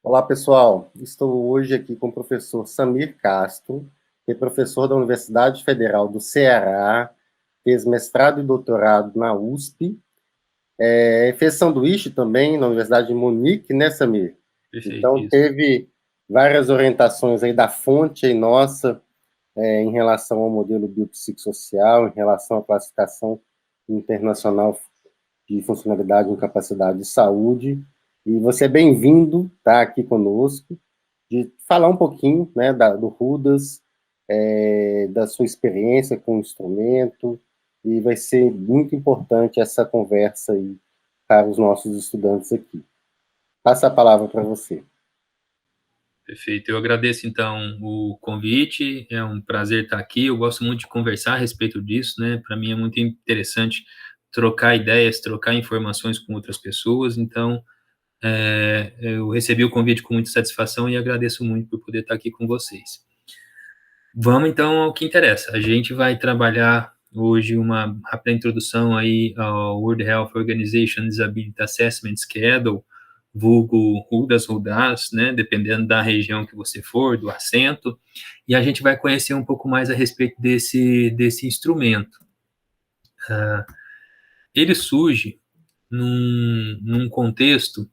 Olá, pessoal. Estou hoje aqui com o professor Samir Castro, que é professor da Universidade Federal do Ceará, fez mestrado e doutorado na USP, fez sanduíche também na Universidade de Munique, né, Samir? Perfeito, Então, isso. teve várias orientações aí da fonte aí nossa, em relação ao modelo biopsicossocial, em relação à classificação internacional de funcionalidade e capacidade de saúde. E você é bem-vindo, tá, aqui conosco, de falar um pouquinho, né, do Rudas, da sua experiência com o instrumento, e vai ser muito importante essa conversa aí para os nossos estudantes aqui. Passa a palavra para você. Perfeito. Eu agradeço, então, o convite. É um prazer estar aqui. Eu gosto muito de conversar a respeito disso, né? Para mim é muito interessante trocar ideias, trocar informações com outras pessoas. Então, eu recebi o convite com muita satisfação e agradeço muito por poder estar aqui com vocês. Vamos, então, ao que interessa. A gente vai trabalhar hoje uma rápida introdução aí ao World Health Organization Disability Assessment Schedule, vulgo RUDAS, né, dependendo da região que você for, do assento, e a gente vai conhecer um pouco mais a respeito desse instrumento. Ele surge num contexto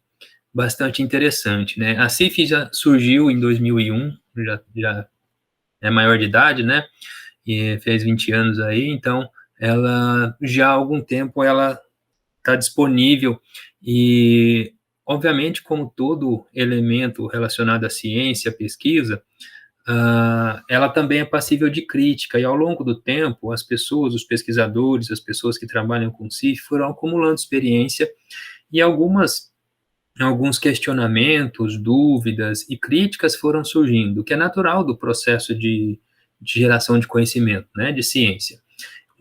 bastante interessante, né? A CIF já surgiu em 2001, já é maior de idade, né? E fez 20 anos aí, então ela já há algum tempo ela está disponível e, obviamente, como todo elemento relacionado à ciência, à pesquisa, ela também é passível de crítica, e ao longo do tempo, as pessoas, os pesquisadores, as pessoas que trabalham com CIF foram acumulando experiência e alguns questionamentos, dúvidas e críticas foram surgindo, o que é natural do processo de geração de conhecimento, né, de ciência.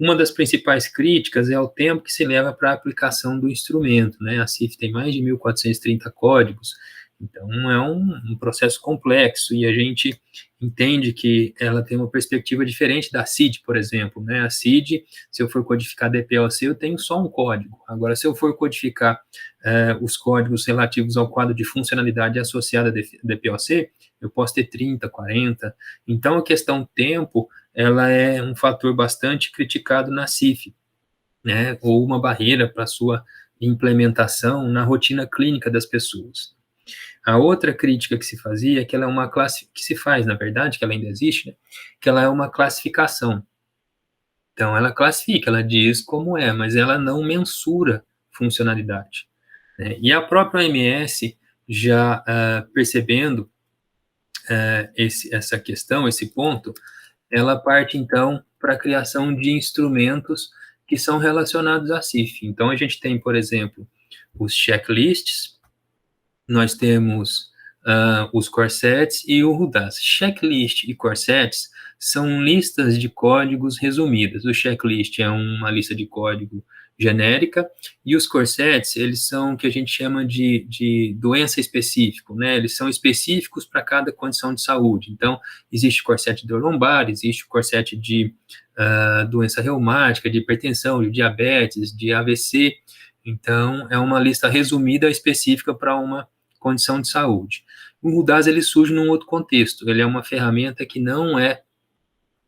Uma das principais críticas é o tempo que se leva para a aplicação do instrumento, né? A CIF tem mais de 1.430 códigos, então é um processo complexo e a gente entende que ela tem uma perspectiva diferente da CID, por exemplo, né? A CID, se eu for codificar DPoC, eu tenho só um código. Agora, se eu for codificar os códigos relativos ao quadro de funcionalidade associada a DPoC, eu posso ter 30, 40. Então, a questão tempo ela é um fator bastante criticado na CIF, né, ou uma barreira para sua implementação na rotina clínica das pessoas. A outra crítica que se fazia é que ela é uma classe que se faz, na verdade, que ela ainda existe, né, que ela é uma classificação. Então, ela classifica, ela diz como é, mas ela não mensura funcionalidade, né? E a própria OMS, já percebendo essa questão, esse ponto, ela parte, então, para a criação de instrumentos que são relacionados à CIF. Então, a gente tem, por exemplo, os checklists, nós temos os corsets e o RUDAS. Checklist e corsets são listas de códigos resumidas. O checklist é uma lista de código genérica, e os corsets, eles são o que a gente chama de doença específico, né? Eles são específicos para cada condição de saúde. Então, existe o corset de lombar, existe o corset de doença reumática, de hipertensão, de diabetes, de AVC. Então, é uma lista resumida específica para uma condição de saúde. O RUDAS, ele surge num outro contexto, ele é uma ferramenta que não é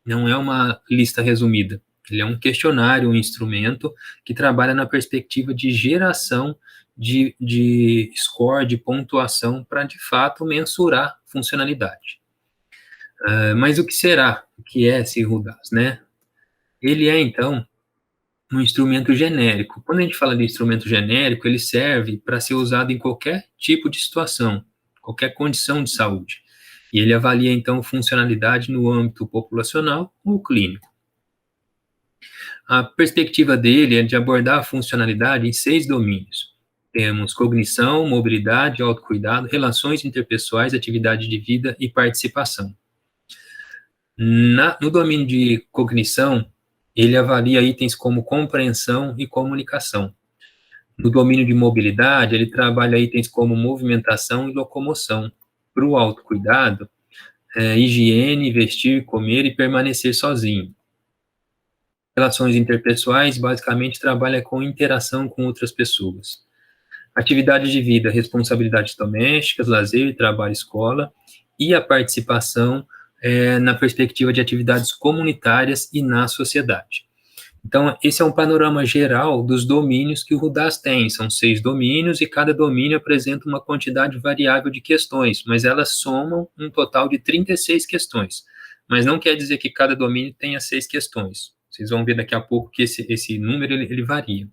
uma lista resumida, ele é um questionário, um instrumento que trabalha na perspectiva de geração de score, de pontuação, para, de fato, mensurar funcionalidade. Mas o que será? O que é esse RUDAS, né? Ele é, então, um instrumento genérico. Quando a gente fala de instrumento genérico, ele serve para ser usado em qualquer tipo de situação, qualquer condição de saúde. E ele avalia, então, funcionalidade no âmbito populacional ou clínico. A perspectiva dele é de abordar a funcionalidade em 6 domínios. Temos cognição, mobilidade, autocuidado, relações interpessoais, atividade de vida e participação. No domínio de cognição, ele avalia itens como compreensão e comunicação. No domínio de mobilidade, ele trabalha itens como movimentação e locomoção. Para o autocuidado, higiene, vestir, comer e permanecer sozinho. Relações interpessoais, basicamente, trabalha com interação com outras pessoas. Atividade de vida, responsabilidades domésticas, lazer, trabalho, escola, e a participação na perspectiva de atividades comunitárias e na sociedade. Então, esse é um panorama geral dos domínios que o RUDAS tem. São 6 domínios e cada domínio apresenta uma quantidade variável de questões, mas elas somam um total de 36 questões. Mas não quer dizer que cada domínio tenha 6 questões. Vocês vão ver daqui a pouco que esse número ele varia.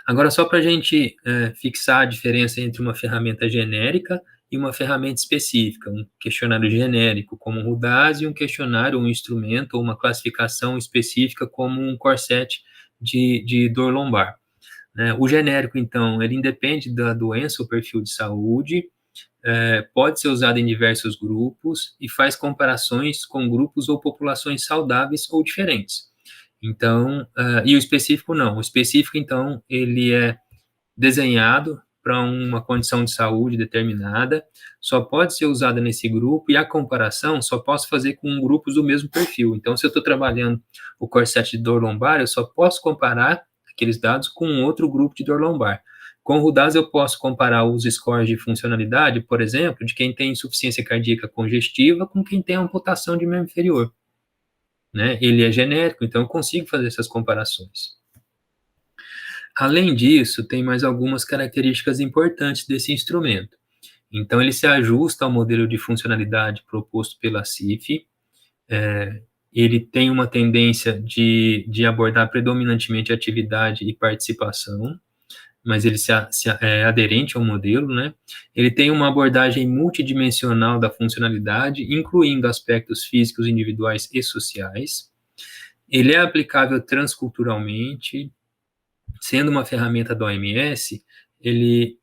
Agora, só para a gente fixar a diferença entre uma ferramenta genérica e uma ferramenta específica, um questionário genérico como o RUDAS e um questionário, um instrumento ou uma classificação específica como um corset de dor lombar. Né? O genérico, então, ele independe da doença ou perfil de saúde, pode ser usado em diversos grupos e faz comparações com grupos ou populações saudáveis ou diferentes. Então, e o específico não. O específico, então, ele é desenhado para uma condição de saúde determinada, só pode ser usada nesse grupo, e a comparação só posso fazer com grupos do mesmo perfil. Então, se eu estou trabalhando o corset de dor lombar, eu só posso comparar aqueles dados com outro grupo de dor lombar. Com o RUDAS, eu posso comparar os scores de funcionalidade, por exemplo, de quem tem insuficiência cardíaca congestiva com quem tem amputação de membro inferior. Né? Ele é genérico, então eu consigo fazer essas comparações. Além disso, tem mais algumas características importantes desse instrumento. Então, ele se ajusta ao modelo de funcionalidade proposto pela CIF, ele tem uma tendência de abordar predominantemente atividade e participação, mas ele é aderente ao modelo, né? Ele tem uma abordagem multidimensional da funcionalidade, incluindo aspectos físicos, individuais e sociais. Ele é aplicável transculturalmente, sendo uma ferramenta da OMS, ele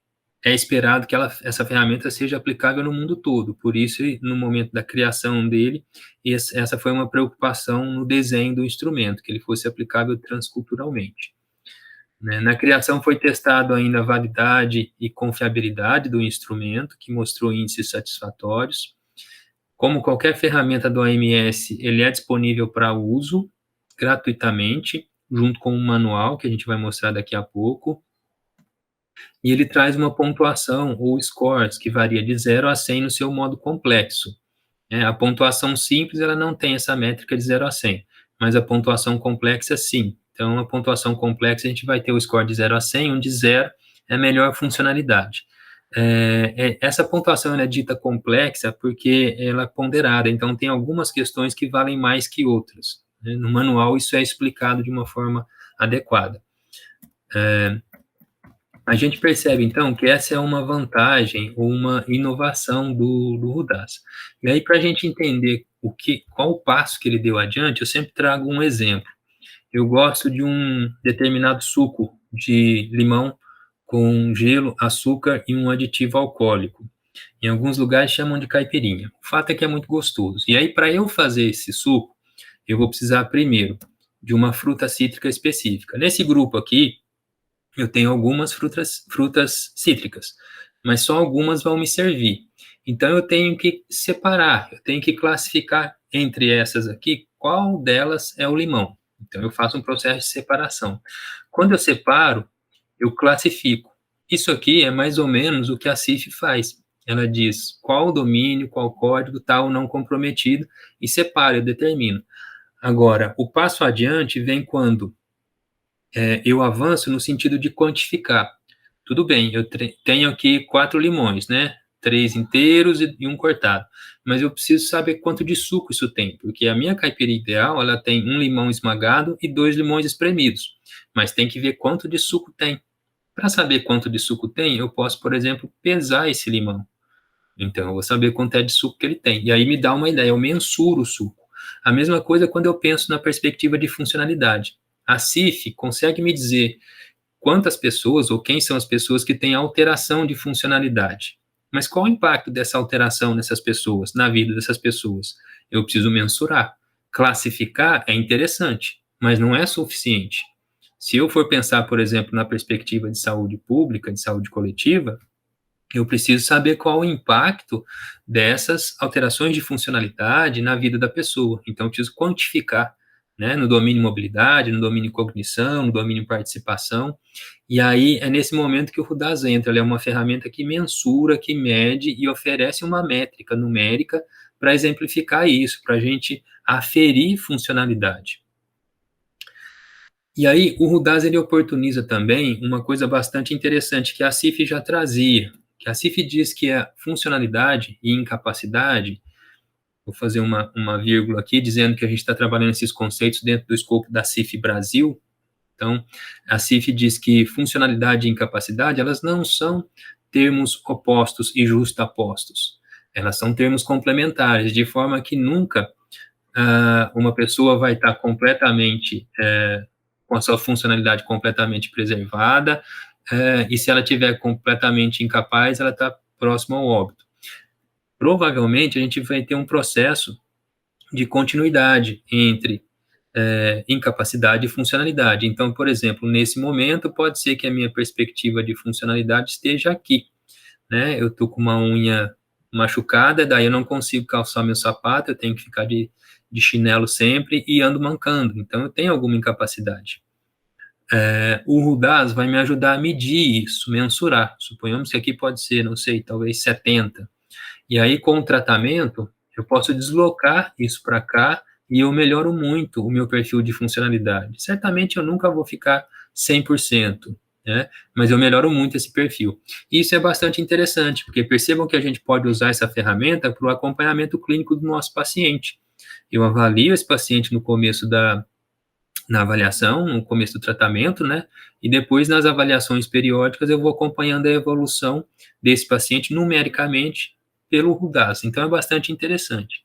é esperado que essa ferramenta seja aplicável no mundo todo. Por isso, no momento da criação dele, essa foi uma preocupação no desenho do instrumento, que ele fosse aplicável transculturalmente. Na criação foi testado ainda a validade e confiabilidade do instrumento, que mostrou índices satisfatórios. Como qualquer ferramenta do OMS, ele é disponível para uso gratuitamente, junto com um manual, que a gente vai mostrar daqui a pouco. E ele traz uma pontuação, ou scores, que varia de 0 a 100 no seu modo complexo. A pontuação simples, ela não tem essa métrica de 0 a 100, mas a pontuação complexa, sim. Então, a pontuação complexa, a gente vai ter o score de 0 a 100, onde 0 é a melhor funcionalidade. Essa pontuação é dita complexa porque ela é ponderada, então tem algumas questões que valem mais que outras. No manual, isso é explicado de uma forma adequada. A gente percebe, então, que essa é uma vantagem ou uma inovação do RUDAS. E aí, para a gente entender qual o passo que ele deu adiante, eu sempre trago um exemplo. Eu gosto de um determinado suco de limão com gelo, açúcar e um aditivo alcoólico. Em alguns lugares chamam de caipirinha. O fato é que é muito gostoso. E aí, para eu fazer esse suco, eu vou precisar, primeiro, de uma fruta cítrica específica. Nesse grupo aqui, eu tenho algumas frutas cítricas, mas só algumas vão me servir. Então, eu tenho que separar, eu tenho que classificar entre essas aqui, qual delas é o limão. Então, eu faço um processo de separação. Quando eu separo, eu classifico. Isso aqui é mais ou menos o que a CIF faz. Ela diz qual domínio, qual código, tal, não comprometido, e separa, eu determino. Agora, o passo adiante vem quando eu avanço no sentido de quantificar. Tudo bem, eu tenho aqui 4 limões, né? 3 inteiros e um cortado. Mas eu preciso saber quanto de suco isso tem, porque a minha caipirinha ideal, ela tem 1 limão esmagado e 2 limões espremidos. Mas tem que ver quanto de suco tem. Para saber quanto de suco tem, eu posso, por exemplo, pesar esse limão. Então, eu vou saber quanto é de suco que ele tem. E aí me dá uma ideia, eu mensuro o suco. A mesma coisa quando eu penso na perspectiva de funcionalidade. A CIF consegue me dizer quantas pessoas ou quem são as pessoas que têm alteração de funcionalidade. Mas qual o impacto dessa alteração nessas pessoas, na vida dessas pessoas? Eu preciso mensurar. Classificar é interessante, mas não é suficiente. Se eu for pensar, por exemplo, na perspectiva de saúde pública, de saúde coletiva, eu preciso saber qual o impacto dessas alterações de funcionalidade na vida da pessoa. Então, eu preciso quantificar né, no domínio mobilidade, no domínio cognição, no domínio participação, e aí é nesse momento que o RUDAS entra. Ele é uma ferramenta que mensura, que mede e oferece uma métrica numérica para exemplificar isso, para a gente aferir funcionalidade. E aí o RUDAS ele oportuniza também uma coisa bastante interessante que a CIF já trazia, que a CIF diz que a funcionalidade e incapacidade. Vou fazer uma vírgula aqui, dizendo que a gente está trabalhando esses conceitos dentro do escopo da CIF Brasil. Então, a CIF diz que funcionalidade e incapacidade, elas não são termos opostos e justapostos. Elas são termos complementares, de forma que nunca uma pessoa vai estar completamente, com a sua funcionalidade completamente preservada, e se ela estiver completamente incapaz, ela está próxima ao óbito. Provavelmente a gente vai ter um processo de continuidade entre incapacidade e funcionalidade. Então, por exemplo, nesse momento, pode ser que a minha perspectiva de funcionalidade esteja aqui, né? Eu tô com uma unha machucada, daí eu não consigo calçar meu sapato, eu tenho que ficar de chinelo sempre e ando mancando. Então, eu tenho alguma incapacidade. O RUDAS vai me ajudar a medir isso, mensurar. Suponhamos que aqui pode ser, não sei, talvez 70. E aí, com o tratamento, eu posso deslocar isso para cá e eu melhoro muito o meu perfil de funcionalidade. Certamente eu nunca vou ficar 100%, né? Mas eu melhoro muito esse perfil. E isso é bastante interessante, porque percebam que a gente pode usar essa ferramenta para o acompanhamento clínico do nosso paciente. Eu avalio esse paciente no começo na avaliação, no começo do tratamento, né? E depois, nas avaliações periódicas, eu vou acompanhando a evolução desse paciente numericamente pelo RUDAS. Então, é bastante interessante.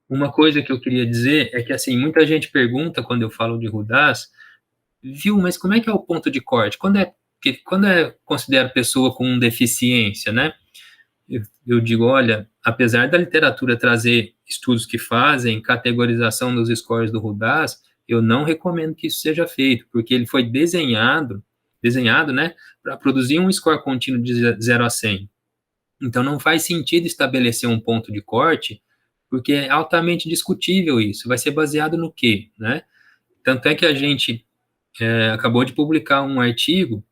Uma coisa que eu queria dizer é que, assim, muita gente pergunta, quando eu falo de RUDAS, viu, mas como é que é o ponto de corte? Quando é considerado pessoa com deficiência, né? Eu digo, olha, apesar da literatura trazer estudos que fazem categorização dos scores do RUDAS, eu não recomendo que isso seja feito, porque ele foi desenhado, né, para produzir um score contínuo de 0 a 100. Então, não faz sentido estabelecer um ponto de corte, porque é altamente discutível isso. Vai ser baseado no quê, né? Tanto é que a gente acabou de publicar um artigo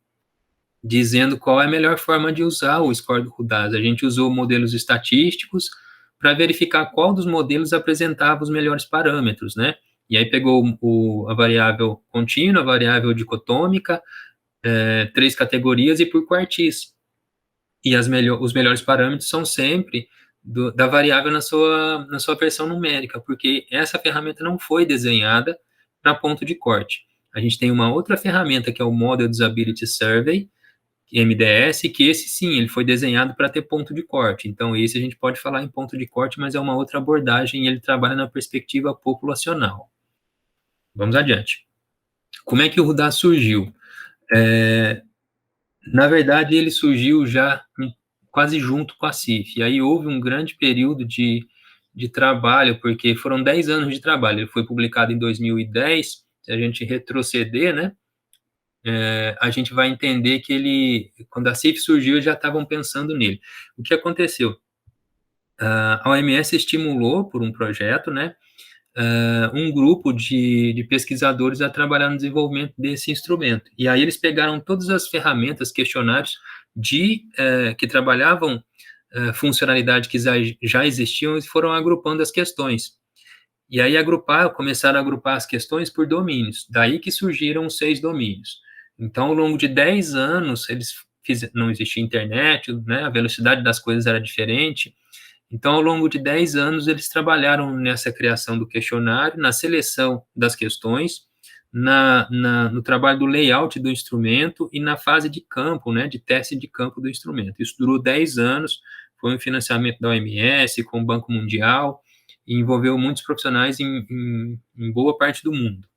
dizendo qual é a melhor forma de usar o score do RUDAS. A gente usou modelos estatísticos para verificar qual dos modelos apresentava os melhores parâmetros, né? E aí pegou a variável contínua, a variável dicotômica, 3 categorias e por quartis. E os melhores parâmetros são sempre da variável na sua versão numérica, porque essa ferramenta não foi desenhada para ponto de corte. A gente tem uma outra ferramenta, que é o Model Disability Survey, MDS, que esse sim, ele foi desenhado para ter ponto de corte. Então, esse a gente pode falar em ponto de corte, mas é uma outra abordagem e ele trabalha na perspectiva populacional. Vamos adiante. Como é que o RUDAS surgiu? Na verdade, ele surgiu já quase junto com a CIF. E aí houve um grande período de trabalho, porque foram 10 anos de trabalho. Ele foi publicado em 2010. Se a gente retroceder, né, a gente vai entender que quando a CIF surgiu, já estavam pensando nele. O que aconteceu? A OMS estimulou, por um projeto, né, um grupo de pesquisadores a trabalhar no desenvolvimento desse instrumento. E aí eles pegaram todas as ferramentas, questionários que trabalhavam funcionalidade que já existiam e foram agrupando as questões. E aí começaram a agrupar as questões por domínios. Daí que surgiram os 6 domínios. Então, ao longo de 10 anos, não existia internet, né, a velocidade das coisas era diferente. Então, ao longo de 10 anos, eles trabalharam nessa criação do questionário, na seleção das questões, no trabalho do layout do instrumento e na fase de campo, né, de teste de campo do instrumento. Isso durou 10 anos, foi um financiamento da OMS, com o Banco Mundial, e envolveu muitos profissionais em boa parte do mundo.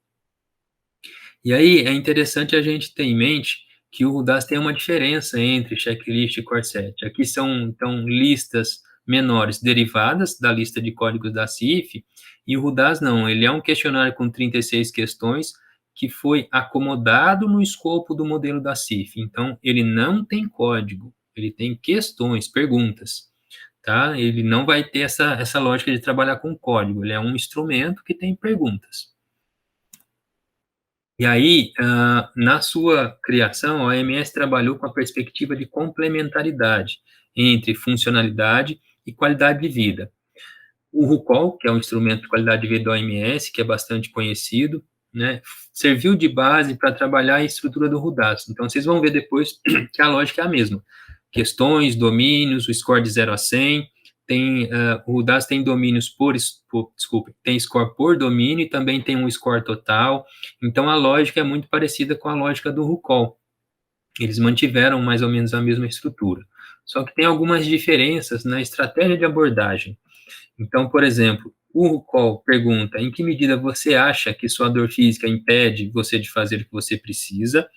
E aí, é interessante a gente ter em mente que o RUDAS tem uma diferença entre checklist e corset. Aqui são, então, listas menores derivadas da lista de códigos da CIF, e o RUDAS não, ele é um questionário com 36 questões que foi acomodado no escopo do modelo da CIF. Então, ele não tem código, ele tem questões, perguntas. tá? Ele não vai ter essa lógica de trabalhar com código, ele é um instrumento que tem perguntas. E aí, na sua criação, a OMS trabalhou com a perspectiva de complementaridade entre funcionalidade e qualidade de vida. O RUCOL, que é um instrumento de qualidade de vida da OMS, que é bastante conhecido, né, serviu de base para trabalhar a estrutura do RUDAS. Então, vocês vão ver depois que a lógica é a mesma. Questões, domínios, o score de 0 a 100, o RUDAS tem domínios tem score por domínio e também tem um score total. Então, a lógica é muito parecida com a lógica do RUCOL. Eles mantiveram mais ou menos a mesma estrutura. Só que tem algumas diferenças na estratégia de abordagem. Então, por exemplo, o RUCOL pergunta em que medida você acha que sua dor física impede você de fazer o que você precisa,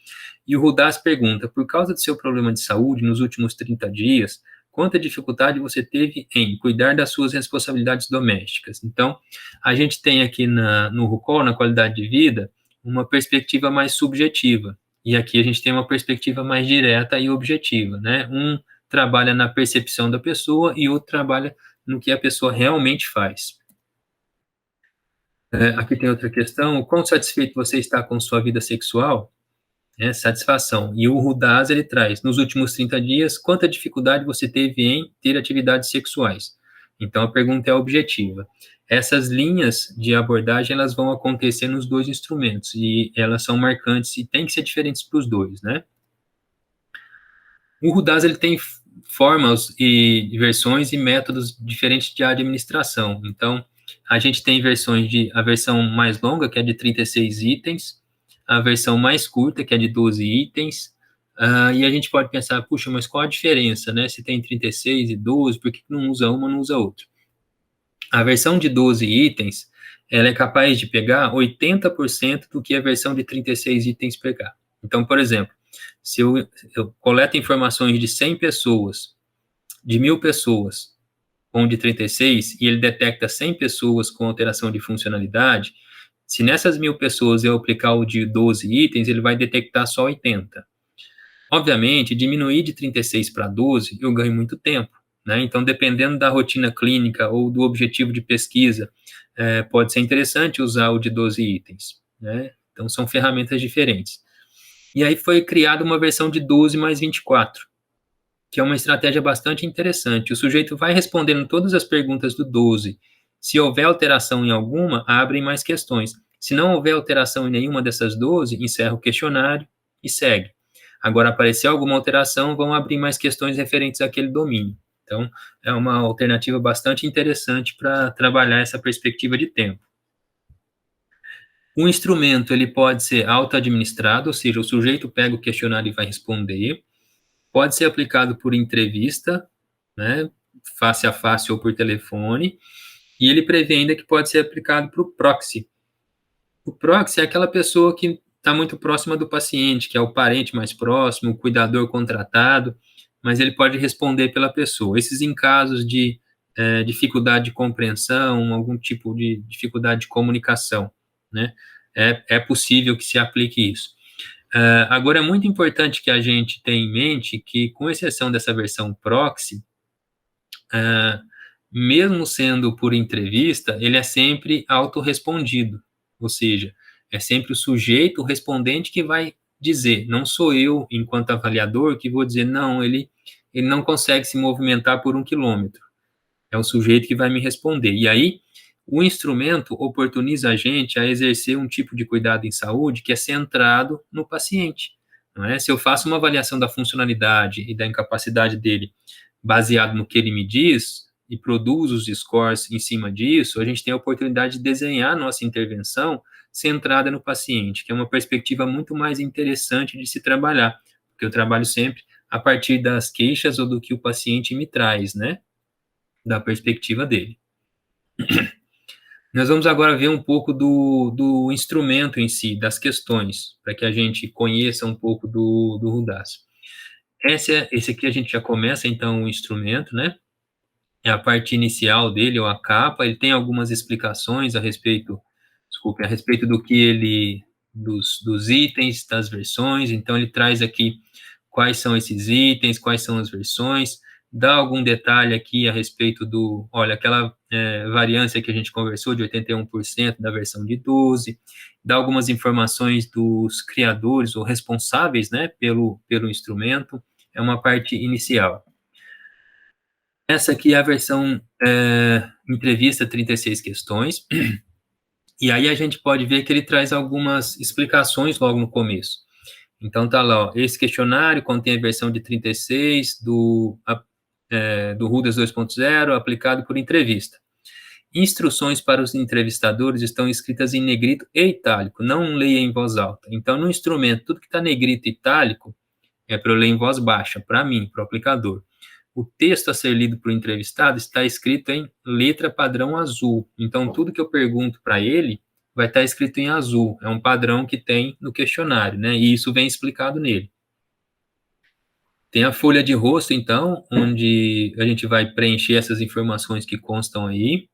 e o RUDAS pergunta, por causa do seu problema de saúde nos últimos 30 dias, quanta dificuldade você teve em cuidar das suas responsabilidades domésticas. Então, a gente tem aqui no RUCOL, na qualidade de vida, uma perspectiva mais subjetiva, e aqui a gente tem uma perspectiva mais direta e objetiva, né? Um trabalha na percepção da pessoa e outro trabalha no que a pessoa realmente faz. Aqui tem outra questão, o quão satisfeito você está com sua vida sexual? Satisfação. E o RUDAS, ele traz, nos últimos 30 dias, quanta dificuldade você teve em ter atividades sexuais? Então, a pergunta é objetiva. Essas linhas de abordagem, elas vão acontecer nos dois instrumentos, e elas são marcantes e tem que ser diferentes para os dois, né? O RUDAS, ele tem formas e versões e métodos diferentes de administração. Então, a gente tem a versão mais longa, que é de 36 itens, a versão mais curta, que é de 12 itens, e a gente pode pensar, puxa, mas qual a diferença, né? Se tem 36 e 12, por que não usa uma, não usa outra? A versão de 12 itens, ela é capaz de pegar 80% do que a versão de 36 itens pegar. Então, por exemplo, se eu coleto informações de 100 pessoas, de 1.000 pessoas, com de 36, e ele detecta 100 pessoas com alteração de funcionalidade, se nessas 1.000 pessoas eu aplicar o de 12 itens, ele vai detectar só 80. Obviamente, diminuir de 36 para 12, eu ganho muito tempo, né? Então, dependendo da rotina clínica ou do objetivo de pesquisa, pode ser interessante usar o de 12 itens, né? Então, são ferramentas diferentes. E aí foi criada uma versão de 12 mais 24, que é uma estratégia bastante interessante. O sujeito vai respondendo todas as perguntas do 12. Se houver alteração em alguma, abrem mais questões. Se não houver alteração em nenhuma dessas 12, encerra o questionário e segue. Agora, aparecer alguma alteração, vão abrir mais questões referentes àquele domínio. Então, é uma alternativa bastante interessante para trabalhar essa perspectiva de tempo. O instrumento, ele pode ser auto-administrado, ou seja, o sujeito pega o questionário e vai responder. Pode ser aplicado por entrevista, né, face a face ou por telefone, e ele prevê ainda que pode ser aplicado para o proxy. O proxy é aquela pessoa que está muito próxima do paciente, que é o parente mais próximo, o cuidador contratado, mas ele pode responder pela pessoa. Esses em casos de dificuldade de compreensão, algum tipo de dificuldade de comunicação, né, é possível que se aplique isso. Agora, é muito importante que a gente tenha em mente que, com exceção dessa versão proxy, mesmo sendo por entrevista, ele é sempre autorrespondido, ou seja, é sempre o sujeito, o respondente, que vai dizer, não sou eu, enquanto avaliador, que vou dizer, não, ele não consegue se movimentar por 1 quilômetro, é o sujeito que vai me responder, e aí, o instrumento oportuniza a gente a exercer um tipo de cuidado em saúde que é centrado no paciente, não é? Se eu faço uma avaliação da funcionalidade e da incapacidade dele baseado no que ele me diz e produzo os scores em cima disso, a gente tem a oportunidade de desenhar nossa intervenção centrada no paciente, que é uma perspectiva muito mais interessante de se trabalhar, porque eu trabalho sempre a partir das queixas ou do que o paciente me traz, né? Da perspectiva dele. Nós vamos agora ver um pouco do instrumento em si, das questões, para que a gente conheça um pouco do RUDAS. Esse aqui a gente já começa, então, o instrumento, né? É a parte inicial dele, ou a capa. Ele tem algumas explicações a respeito do que dos itens, das versões. Então, ele traz aqui quais são esses itens, quais são as versões. dá algum detalhe aqui a respeito do, olha, aquela variância que a gente conversou de 81% da versão de 12, dá algumas informações dos criadores ou responsáveis, né, pelo instrumento, é uma parte inicial. Essa aqui é a versão entrevista, 36 questões, e aí a gente pode ver que ele traz algumas explicações logo no começo. Então tá lá, ó, esse questionário contém a versão de 36 do Rudas 2.0 aplicado por entrevista. Instruções para os entrevistadores estão escritas em negrito e itálico, não leia em voz alta. Então, no instrumento, tudo que está negrito e itálico é para eu ler em voz baixa, para mim, para o aplicador. O texto a ser lido para o entrevistado está escrito em letra padrão azul. Então, tudo que eu pergunto para ele vai estar escrito em azul. É um padrão que tem no questionário, né? E isso vem explicado nele. Tem a folha de rosto, então, onde a gente vai preencher essas informações que constam aí.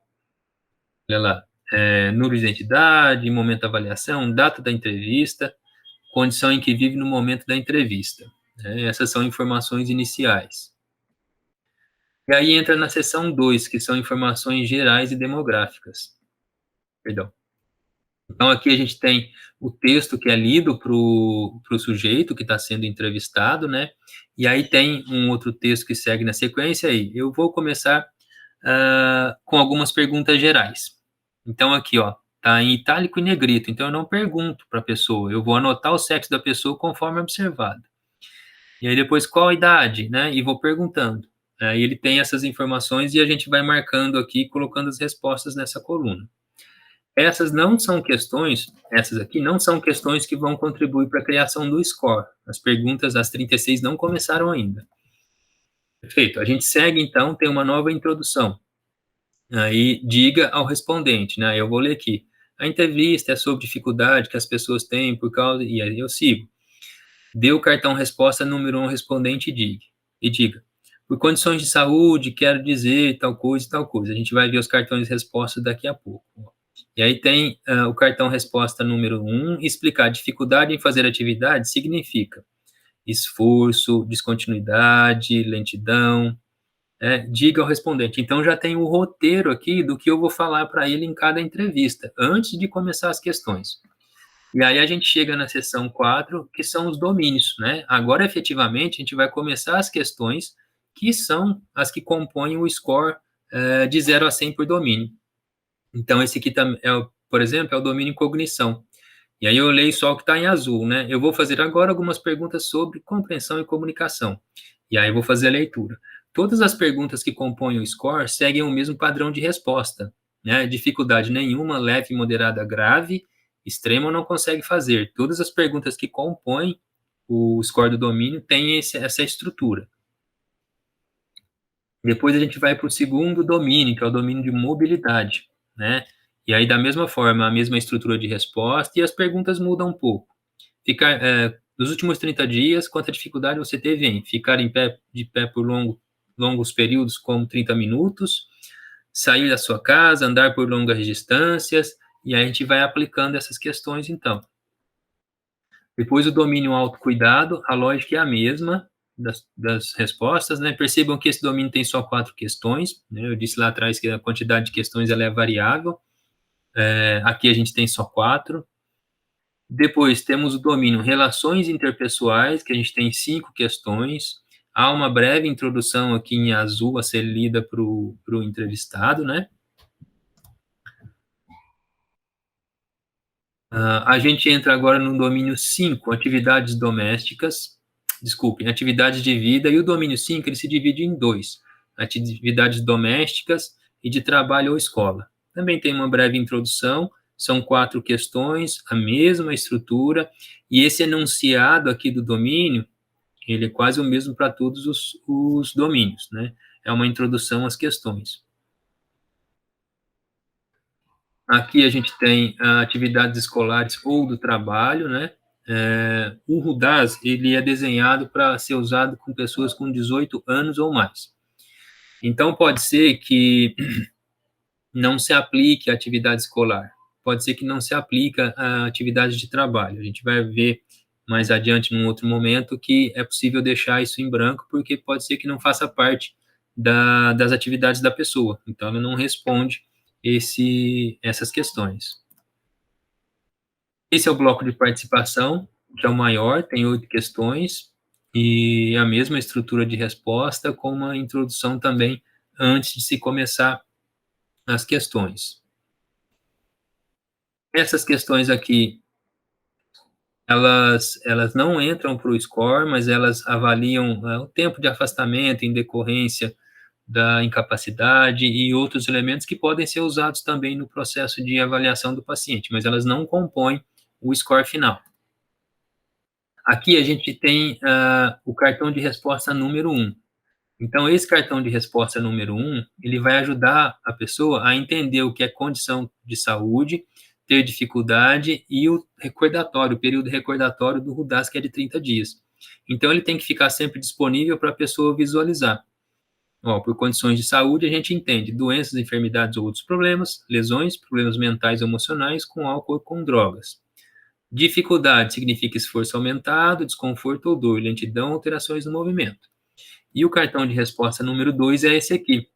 Olha lá, número de identidade, momento da avaliação, data da entrevista, condição em que vive no momento da entrevista. Essas são informações iniciais. E aí entra na seção 2, que são informações gerais e demográficas. Perdão. Então, aqui a gente tem o texto que é lido para o sujeito que está sendo entrevistado, né? E aí tem um outro texto que segue na sequência aí. Eu vou começar com algumas perguntas gerais. Então, aqui, ó, tá em itálico e negrito. Então, eu não pergunto para a pessoa. Eu vou anotar o sexo da pessoa conforme observado. E aí, depois, qual a idade, né? E vou perguntando. Aí, ele tem essas informações e a gente vai marcando aqui, colocando as respostas nessa coluna. Essas não são questões, essas aqui não são questões que vão contribuir para a criação do score. As perguntas, as 36, não começaram ainda. Perfeito. A gente segue, então, tem uma nova introdução. Aí, diga ao respondente, né? Eu vou ler aqui. A entrevista é sobre dificuldade que as pessoas têm por causa... E aí eu sigo. Dê o cartão resposta número 1 ao respondente e diga. Por condições de saúde, quero dizer tal coisa e tal coisa. A gente vai ver os cartões de resposta daqui a pouco. E aí tem o cartão resposta número 1, explicar dificuldade em fazer atividade significa esforço, descontinuidade, lentidão, diga ao respondente. Então, já tem o roteiro aqui do que eu vou falar para ele em cada entrevista, antes de começar as questões. E aí a gente chega na seção 4, que são os domínios, né? Agora, efetivamente, a gente vai começar as questões que são as que compõem o score de 0 a 100 por domínio. Então, esse aqui, por exemplo, é o domínio cognição. E aí eu leio só o que está em azul, né? Eu vou fazer agora algumas perguntas sobre compreensão e comunicação. E aí eu vou fazer a leitura. Todas as perguntas que compõem o score seguem o mesmo padrão de resposta, né? Dificuldade nenhuma, leve, moderada, grave, extrema não consegue fazer. Todas as perguntas que compõem o score do domínio têm essa estrutura. Depois a gente vai para o segundo domínio, que é o domínio de mobilidade, né? E aí, da mesma forma, a mesma estrutura de resposta e as perguntas mudam um pouco. Ficar, nos últimos 30 dias, quanta dificuldade você teve em ficar de pé por longos períodos, como 30 minutos, sair da sua casa, andar por longas distâncias, e aí a gente vai aplicando essas questões, então. Depois, o domínio autocuidado, a lógica é a mesma das respostas, né? Percebam que esse domínio tem só 4 questões, né? Eu disse lá atrás que a quantidade de questões ela é variável. Aqui a gente tem só 4. Depois temos o domínio relações interpessoais, que a gente tem 5 questões. Há uma breve introdução aqui em azul a ser lida para o entrevistado, né? A gente entra agora no domínio 5, atividades domésticas, atividades de vida, e o domínio 5 ele se divide em 2, atividades domésticas e de trabalho ou escola. Também tem uma breve introdução, são 4 questões, a mesma estrutura, e esse enunciado aqui do domínio, ele é quase o mesmo para todos os domínios, né? É uma introdução às questões. Aqui a gente tem atividades escolares ou do trabalho, né? O RUDAS, ele é desenhado para ser usado com pessoas com 18 anos ou mais. Então, pode ser que não se aplique a atividade escolar, pode ser que não se aplique a atividade de trabalho. A gente vai ver mais adiante, num outro momento, que é possível deixar isso em branco, porque pode ser que não faça parte das atividades da pessoa. Então, ela não responde essas questões. Esse é o bloco de participação, que é o maior, tem 8 questões, e a mesma estrutura de resposta, com uma introdução também antes de se começar as questões. Essas questões aqui, elas não entram para o score, mas elas avaliam o tempo de afastamento em decorrência da incapacidade e outros elementos que podem ser usados também no processo de avaliação do paciente, mas elas não compõem o score final. Aqui a gente tem o cartão de resposta número 1. Então, esse cartão de resposta número 1, ele vai ajudar a pessoa a entender o que é condição de saúde, ter dificuldade e o recordatório, o período recordatório do RUDAS, que é de 30 dias. Então, ele tem que ficar sempre disponível para a pessoa visualizar. Por condições de saúde, a gente entende doenças, enfermidades ou outros problemas, lesões, problemas mentais ou emocionais com álcool ou com drogas. Dificuldade significa esforço aumentado, desconforto ou dor, lentidão, alterações no movimento. E o cartão de resposta número 2 é esse aqui.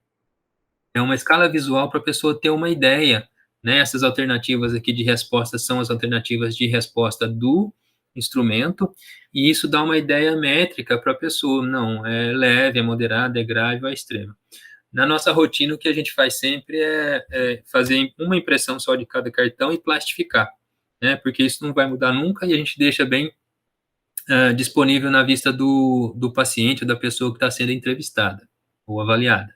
É uma escala visual para a pessoa ter uma ideia, né? Essas alternativas aqui de resposta são as alternativas de resposta do instrumento, e isso dá uma ideia métrica para a pessoa. Não, é leve, é moderado, é grave ou é extremo. Na nossa rotina, o que a gente faz sempre é fazer uma impressão só de cada cartão e plastificar, né? Porque isso não vai mudar nunca e a gente deixa bem disponível na vista do paciente ou da pessoa que está sendo entrevistada ou avaliada.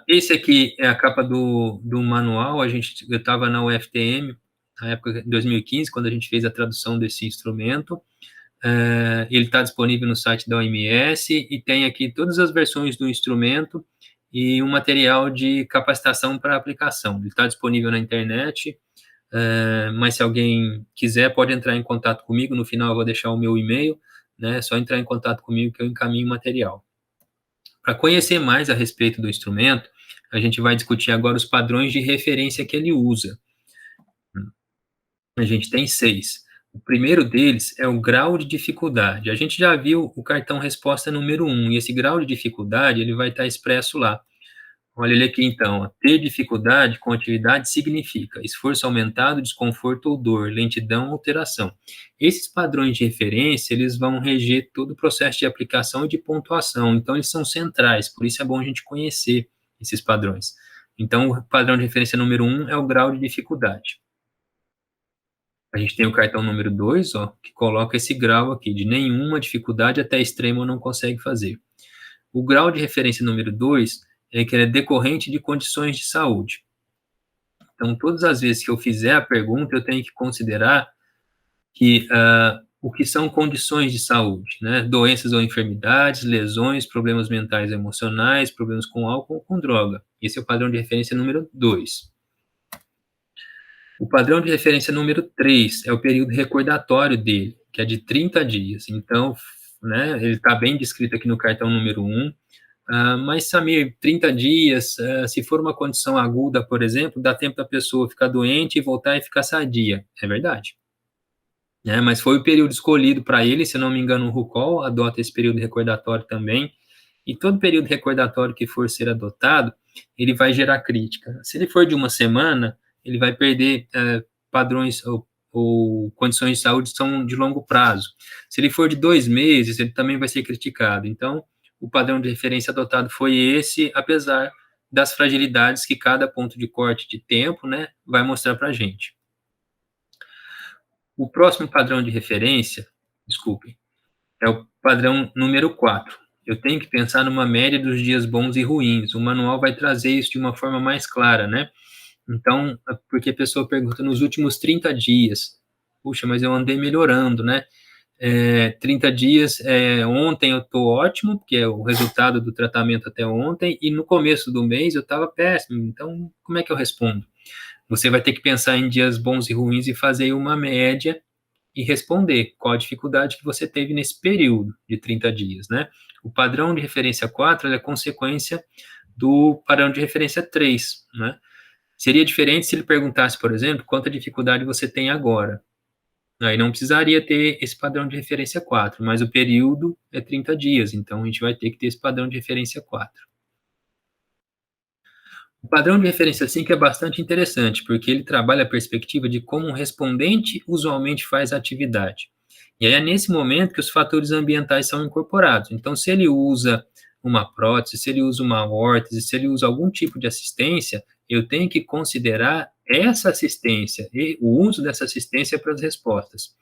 Esse aqui é a capa do manual. Eu estava na UFTM, na época de 2015, quando a gente fez a tradução desse instrumento. Ele está disponível no site da OMS e tem aqui todas as versões do instrumento e um material de capacitação para aplicação. Ele está disponível na internet, mas se alguém quiser, pode entrar em contato comigo. No final eu vou deixar o meu e-mail, né? É só entrar em contato comigo que eu encaminho o material. Para conhecer mais a respeito do instrumento, a gente vai discutir agora os padrões de referência que ele usa. A gente tem 6. O primeiro deles é o grau de dificuldade. A gente já viu o cartão resposta número 1, e esse grau de dificuldade ele vai estar expresso lá. Olha ele aqui, então. Ter dificuldade com atividade significa esforço aumentado, desconforto ou dor, lentidão, alteração. Esses padrões de referência, eles vão reger todo o processo de aplicação e de pontuação. Então, eles são centrais, por isso é bom a gente conhecer esses padrões. Então, o padrão de referência número 1 é o grau de dificuldade. A gente tem o cartão número 2, que coloca esse grau aqui, de nenhuma dificuldade até extremo não consegue fazer. O grau de referência número 2 é que ele é decorrente de condições de saúde. Então, todas as vezes que eu fizer a pergunta, eu tenho que considerar que o que são condições de saúde, né? Doenças ou enfermidades, lesões, problemas mentais e emocionais, problemas com álcool ou com droga. Esse é o padrão de referência número 2. O padrão de referência número 3 é o período recordatório dele, que é de 30 dias. Então, né, ele está bem descrito aqui no cartão número 1. Mas, Samir, 30 dias, se for uma condição aguda, por exemplo, dá tempo da pessoa ficar doente e voltar e ficar sadia. É verdade. Mas foi o período escolhido para ele, se não me engano, o RUCOL adota esse período recordatório também, e todo período recordatório que for ser adotado, ele vai gerar crítica. Se ele for de uma semana, ele vai perder padrões ou condições de saúde que são de longo prazo. Se ele for de 2 meses, ele também vai ser criticado. Então, o padrão de referência adotado foi esse, apesar das fragilidades que cada ponto de corte de tempo, né, vai mostrar para a gente. O próximo padrão de referência, é o padrão número 4. Eu tenho que pensar numa média dos dias bons e ruins. O manual vai trazer isso de uma forma mais clara, né? Então, porque a pessoa pergunta nos últimos 30 dias. Puxa, mas eu andei melhorando, né? 30 dias, ontem eu estou ótimo, que é o resultado do tratamento até ontem, e no começo do mês eu estava péssimo. Então, como é que eu respondo? Você vai ter que pensar em dias bons e ruins e fazer uma média e responder qual a dificuldade que você teve nesse período de 30 dias, né? O padrão de referência 4 é consequência do padrão de referência 3, né? Seria diferente se ele perguntasse, por exemplo, quanta dificuldade você tem agora. Aí não precisaria ter esse padrão de referência 4, mas o período é 30 dias, então a gente vai ter que ter esse padrão de referência 4. O padrão de referência 5 é bastante interessante, porque ele trabalha a perspectiva de como um respondente usualmente faz a atividade. E aí é nesse momento que os fatores ambientais são incorporados. Então, se ele usa uma prótese, se ele usa uma órtese, se ele usa algum tipo de assistência, eu tenho que considerar essa assistência e o uso dessa assistência para as respostas.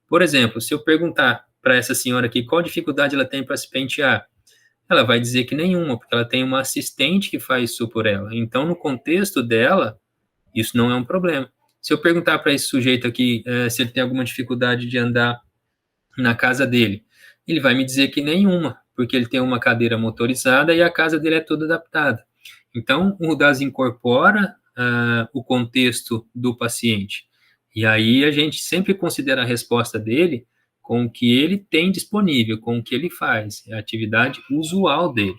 Por exemplo, se eu perguntar para essa senhora aqui qual dificuldade ela tem para se pentear, ela vai dizer que nenhuma, porque ela tem uma assistente que faz isso por ela. Então, no contexto dela, isso não é um problema. Se eu perguntar para esse sujeito aqui se ele tem alguma dificuldade de andar na casa dele, ele vai me dizer que nenhuma, porque ele tem uma cadeira motorizada e a casa dele é toda adaptada. Então, o RUDAS incorpora o contexto do paciente. E aí a gente sempre considera a resposta dele com o que ele tem disponível, com o que ele faz, é a atividade usual dele.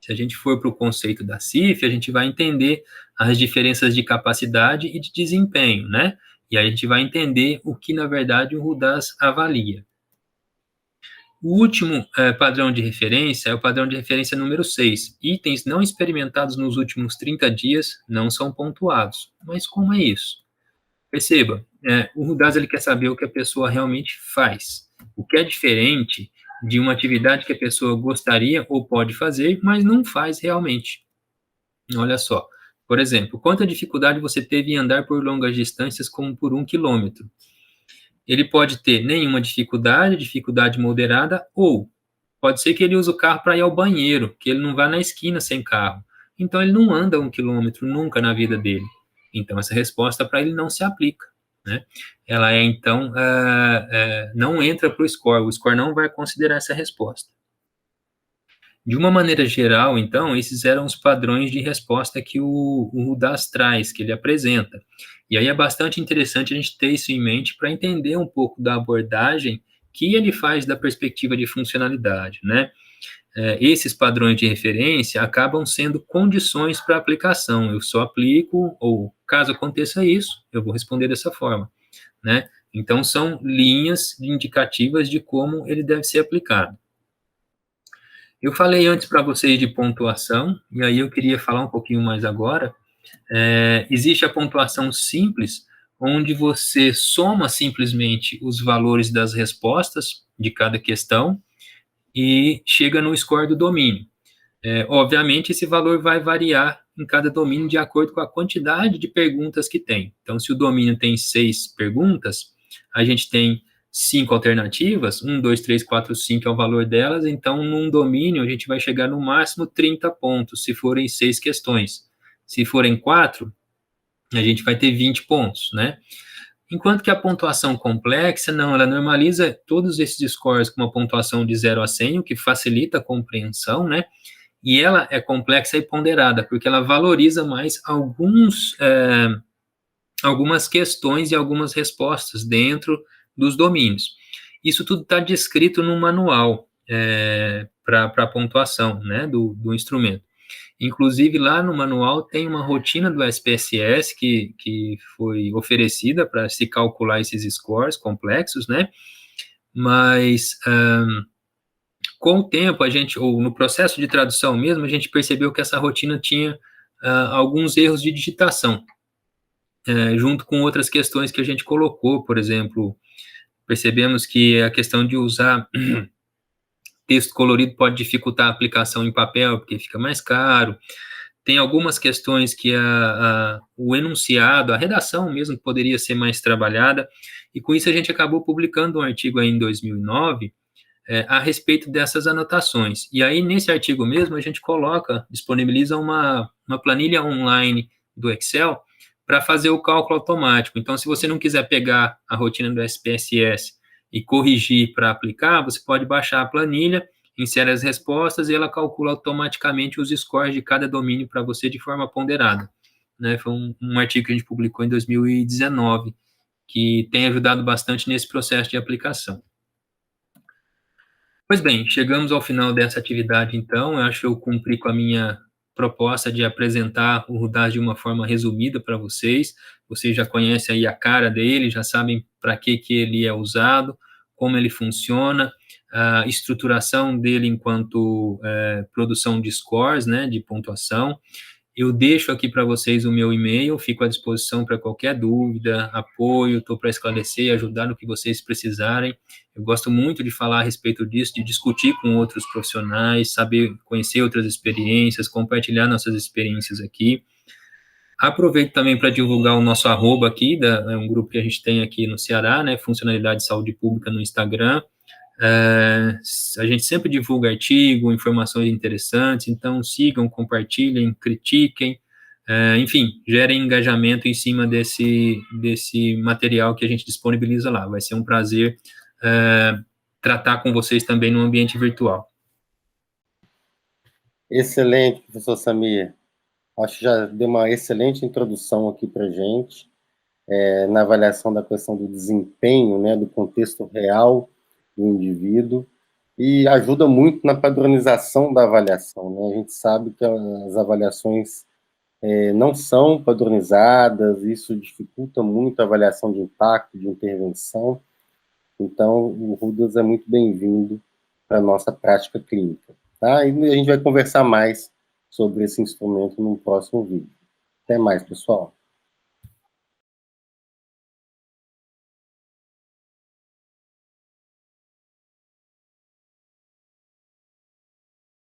Se a gente for para o conceito da CIF, a gente vai entender as diferenças de capacidade e de desempenho, né? E aí a gente vai entender o que, na verdade, o RUDAS avalia. O último padrão de referência é o padrão de referência número 6. Itens não experimentados nos últimos 30 dias não são pontuados. Mas como é isso? Perceba, o RUDAS ele quer saber o que a pessoa realmente faz. O que é diferente de uma atividade que a pessoa gostaria ou pode fazer, mas não faz realmente. Olha só, por exemplo, quanta dificuldade você teve em andar por longas distâncias como por 1 quilômetro? Ele pode ter nenhuma dificuldade, dificuldade moderada, ou pode ser que ele use o carro para ir ao banheiro, que ele não vá na esquina sem carro. Então, ele não anda 1 quilômetro nunca na vida dele. Então, essa resposta para ele não se aplica, né? Ela então, não entra para o score não vai considerar essa resposta. De uma maneira geral, então, esses eram os padrões de resposta que o RUDAS traz, que ele apresenta. E aí é bastante interessante a gente ter isso em mente para entender um pouco da abordagem que ele faz da perspectiva de funcionalidade, né? Esses padrões de referência acabam sendo condições para aplicação. Eu só aplico, ou caso aconteça isso, eu vou responder dessa forma, né? Então, são linhas indicativas de como ele deve ser aplicado. Eu falei antes para vocês de pontuação, e aí eu queria falar um pouquinho mais agora. Existe a pontuação simples, onde você soma simplesmente os valores das respostas de cada questão e chega no score do domínio. Obviamente, esse valor vai variar em cada domínio de acordo com a quantidade de perguntas que tem. Então, se o domínio tem 6 perguntas, a gente tem 5 alternativas, 1, 2, 3, 4, 5 é o valor delas, então, num domínio, a gente vai chegar no máximo 30 pontos, se forem 6 questões. Se forem 4, a gente vai ter 20 pontos, né? Enquanto que a pontuação complexa, não, ela normaliza todos esses scores com uma pontuação de 0 a 100, o que facilita a compreensão, né? E ela é complexa e ponderada, porque ela valoriza mais algumas questões e algumas respostas dentro dos domínios. Isso tudo está descrito no manual para a pontuação, né, do instrumento. Inclusive, lá no manual tem uma rotina do SPSS que foi oferecida para se calcular esses scores complexos, né? Mas, com o tempo, ou no processo de tradução mesmo, a gente percebeu que essa rotina tinha alguns erros de digitação, junto com outras questões que a gente colocou. Por exemplo, percebemos que a questão de usar texto colorido pode dificultar a aplicação em papel, porque fica mais caro. Tem algumas questões que o enunciado, a redação mesmo, poderia ser mais trabalhada, e com isso a gente acabou publicando um artigo aí em 2009 a respeito dessas anotações. E aí, nesse artigo mesmo, a gente disponibiliza uma planilha online do Excel para fazer o cálculo automático. Então, se você não quiser pegar a rotina do SPSS e corrigir para aplicar, você pode baixar a planilha, insere as respostas e ela calcula automaticamente os scores de cada domínio para você de forma ponderada, né? Foi um artigo que a gente publicou em 2019, que tem ajudado bastante nesse processo de aplicação. Pois bem, chegamos ao final dessa atividade, então. Eu acho que eu cumpri com a minha proposta de apresentar o RUDAS de uma forma resumida para vocês. Vocês já conhecem aí a cara dele, já sabem para que ele é usado, como ele funciona, a estruturação dele enquanto produção de scores, né, de pontuação. Eu deixo aqui para vocês o meu e-mail, fico à disposição para qualquer dúvida, apoio, estou para esclarecer e ajudar no que vocês precisarem. Eu gosto muito de falar a respeito disso, de discutir com outros profissionais, saber, conhecer outras experiências, compartilhar nossas experiências aqui. Aproveito também para divulgar o nosso arroba aqui, é um grupo que a gente tem aqui no Ceará, né, Funcionalidade de Saúde Pública no Instagram. A gente sempre divulga artigo, informações interessantes, então sigam, compartilhem, critiquem, enfim, gerem engajamento em cima desse material que a gente disponibiliza lá. Vai ser um prazer tratar com vocês também no ambiente virtual. Excelente, professor Samir. Acho que já deu uma excelente introdução aqui para a gente, na avaliação da questão do desempenho, né, do contexto real do indivíduo, e ajuda muito na padronização da avaliação, né? A gente sabe que as avaliações não são padronizadas, isso dificulta muito a avaliação de impacto, de intervenção, então o RUDAS é muito bem-vindo para a nossa prática clínica, tá? E a gente vai conversar mais sobre esse instrumento no próximo vídeo. Até mais, pessoal.